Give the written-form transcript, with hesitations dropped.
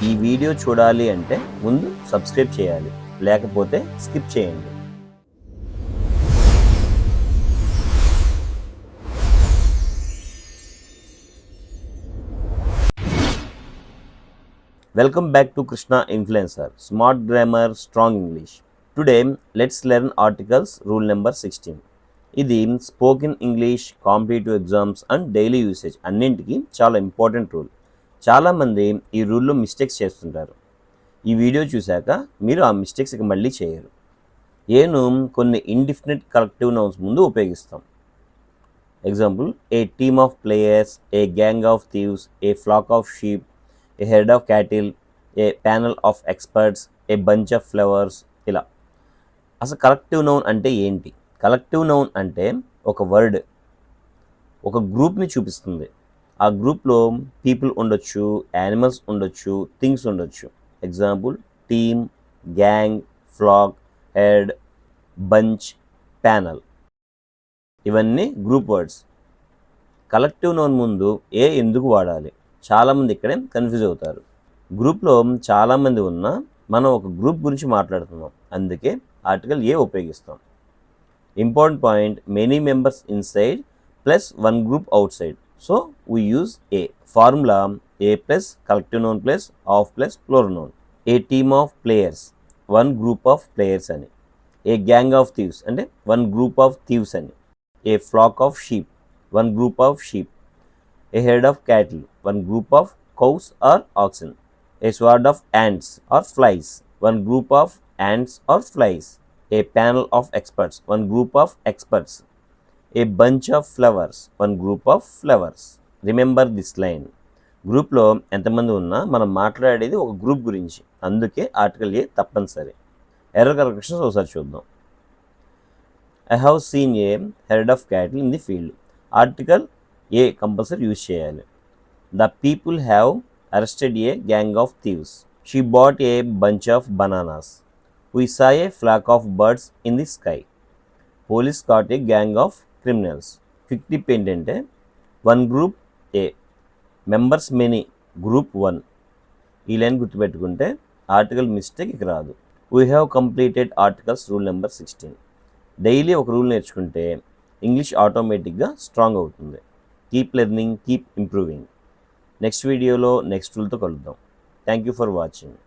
ఈ వీడియో చూడాలి అంటే ముందు సబ్స్క్రైబ్ చేయాలి, లేకపోతే స్కిప్ చేయండి. Welcome back to Krishna Influencer, Smart Grammar, Strong English. Today, let's learn articles rule number 16. ఇది spoken English, competitive exams and daily usage అన్నింటికి చాలా ఇంపార్టెంట్ రూల్. చాలామంది ఈ రూల్లో మిస్టేక్స్ చేస్తుంటారు. ఈ వీడియో చూశాక మీరు ఆ మిస్టేక్స్ ఇక మళ్ళీ చేయరు. ఏను కొన్ని ఇండిఫినిట్ కలెక్టివ్ నౌన్స్ ముందు ఉపయోగిస్తాం. Example, A team of players, A gang of thieves, A flock of sheep, a head of cattle, A panel of experts, a bunch of flowers. ఇలా అసలు కలెక్టివ్ నౌన్ అంటే ఏంటి? కలెక్టివ్ నౌన్ అంటే ఒక word ఒక గ్రూప్ని చూపిస్తుంది. ఆ గ్రూప్లో పీపుల్ ఉండొచ్చు, యానిమల్స్ ఉండొచ్చు, థింగ్స్ ఉండొచ్చు. Example, team, gang, flock, herd, bunch, panel. ఇవన్నీ గ్రూప్ వర్డ్స్. కలెక్టివ్ నౌన్ ముందు ఏ ఎందుకు వాడాలి? చాలామంది ఇక్కడే కన్ఫ్యూజ్ అవుతారు. గ్రూప్లో చాలామంది ఉన్నా మనం ఒక గ్రూప్ గురించి మాట్లాడుతున్నాం, అందుకే ఆర్టికల్ ఏ ఉపయోగిస్తాం. Important point, many members inside plus one group outside. So we use a. Formula a plus collective noun plus of plus plural noun. A team of players, one group of players అని. A gang of thieves అంటే one group of thieves అని. A flock of sheep, one group of sheep. A head of cattle, one group of cows or oxen. A swarm of ants or flies, one group of ants or flies. A panel of experts, one group of experts. A bunch of flowers, one group of flowers. Remember this line. గ్రూప్లో ఎంతమంది ఉన్నా మనం మాట్లాడేది ఒక group గురించి, అందుకే article ఏ తప్పనిసరి. Error corrections ఒకసారి చూద్దాం. I have seen a head of cattle in the field. Article a compulsory use చేయాలి. The people have arrested a gang of thieves. She bought a bunch of bananas. We saw a flock of birds in the sky. Police caught a gang of criminals. Quick tip ఏంటంటే, one group A, members many group 1. ఈ line గుర్తుపెట్టుకుంటే article mistake ఇక రాదు. We have completed articles rule number 16. Daily ఒక rule నేర్చుకుంటే English ఆటోమేటిక్గా strong అవుతుంది. Keep learning, keep improving. Next వీడియోలో నెక్స్ట్ రూల్తో కలుద్దాం. Thank you for watching.